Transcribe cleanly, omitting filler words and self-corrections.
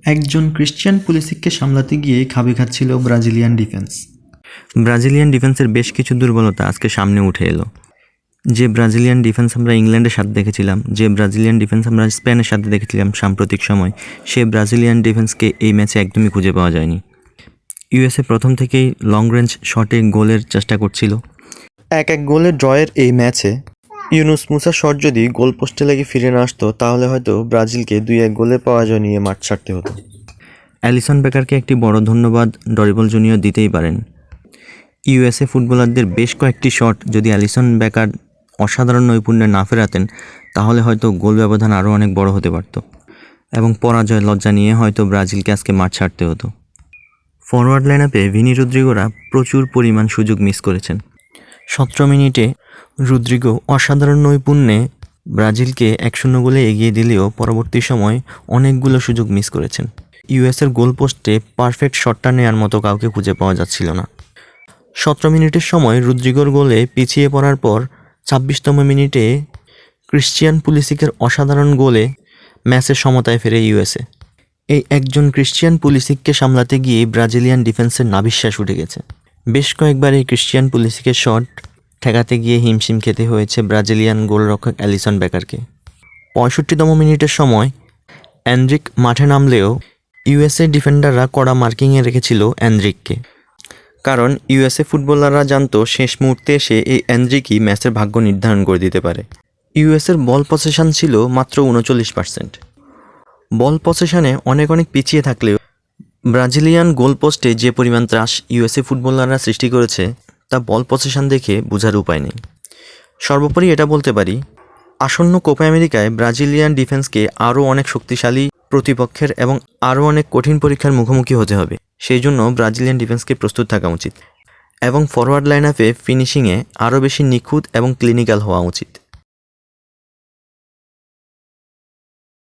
একজন ক্রিশ্চিয়ান পুলিসিককে সামলাতে গিয়ে খাবে খাচ্ছিল ব্রাজিলিয়ান ডিফেন্স। ব্রাজিলিয়ান ডিফেন্সের বেশ কিছু দুর্বলতা আজকে সামনে উঠে এলো। যে ব্রাজিলিয়ান ডিফেন্স আমরা ইংল্যান্ডের সাথে দেখেছিলাম, যে ব্রাজিলিয়ান ডিফেন্স আমরা স্পেনের সাথে দেখেছিলাম সাম্প্রতিক সময়, সে ব্রাজিলিয়ান ডিফেন্সকে এই ম্যাচে একদমই খুঁজে পাওয়া যায়নি। ইউএসএ প্রথম থেকেই লং রেঞ্জ শটে গোলের চেষ্টা করছিল। এক গোলে ড্রয়ের এই ম্যাচে ইউনুস মুসার শট যদি গোল পোস্টে লেগে ফিরে না আসতো, তাহলে হয়তো ব্রাজিলকে 2-1 গোলে পরাজয় নিয়ে মাঠ ছাড়তে হতো। অ্যালিসন বেকারকে একটি বড় ধন্যবাদ ডরিবল জুনিয়র দিতেই পারেন। ইউএসএ ফুটবলারদের বেশ কয়েকটি শট যদি অ্যালিসন বেকার অসাধারণ নৈপুণ্যে না ফেরাতেন, তাহলে হয়তো গোল ব্যবধান আরও অনেক বড় হতে পারত এবং পরাজয় লজ্জা নিয়ে হয়তো ব্রাজিলকে আজকে মাঠ ছাড়তে হতো। ফরওয়ার্ড লাইনআপে ভিনি রদ্রিগোরা প্রচুর পরিমাণ সুযোগ মিস করেছেন। 17 মিনিটে রদ্রিগো অসাধারণ নৈপুণ্যে ব্রাজিলকে 1-0 গোলে এগিয়ে দিলেও পরবর্তী সময় অনেকগুলো সুযোগ মিস করেছেন। ইউএসের গোল পোস্টে পারফেক্ট শটটা নেওয়ার মতো কাউকে খুঁজে পাওয়া যাচ্ছিল না। 17 মিনিটের সময় রদ্রিগোর গোলে পিছিয়ে পড়ার পর 26তম মিনিটে ক্রিশ্চিয়ান পুলিসিকের অসাধারণ গোলে ম্যাচের সমতায় ফেরে ইউএসএ। এই একজন ক্রিশ্চিয়ান পুলিসিককে সামলাতে গিয়ে ব্রাজিলিয়ান ডিফেন্সের নাভিশ্বাস উঠে গেছে। বেশ কয়েকবার এই ক্রিশ্চিয়ান পুলিসিকের শট ঠেকাতে গিয়ে হিমশিম খেতে হয়েছে ব্রাজিলিয়ান গোলরক্ষক অ্যালিসন বেকারকে। 65তম মিনিটের সময় এনরিক মাঠে নামলেও ইউএসএ ডিফেন্ডাররা কড়া মার্কিংয়ে রেখেছিল এনরিককে, কারণ ইউএসএ ফুটবলাররা জানতো শেষ মুহূর্তে এসে এই এনরিকই ম্যাচের ভাগ্য নির্ধারণ করে দিতে পারে। ইউএসএর বল পসেশন ছিল মাত্র 39%। বল পসেশনে অনেক পিছিয়ে থাকলেও ব্রাজিলিয়ান গোল পোস্টে যে পরিমাণ ত্রাস ইউএসএ ফুটবলাররা সৃষ্টি করেছে, তা বল পসেশন দেখে বোঝার উপায় নেই। সর্বোপরি এটা বলতে পারি, আসন্ন কোপা আমেরিকায় ব্রাজিলিয়ান ডিফেন্সকে আরও অনেক শক্তিশালী প্রতিপক্ষের এবং আরও অনেক কঠিন পরীক্ষার মুখোমুখি হতে হবে। সেই জন্য ব্রাজিলিয়ান ডিফেন্সকে প্রস্তুত থাকা উচিত এবং ফরওয়ার্ড লাইনআপে ফিনিশিংয়ে আরও বেশি নিখুঁত এবং ক্লিনিক্যাল হওয়া উচিত।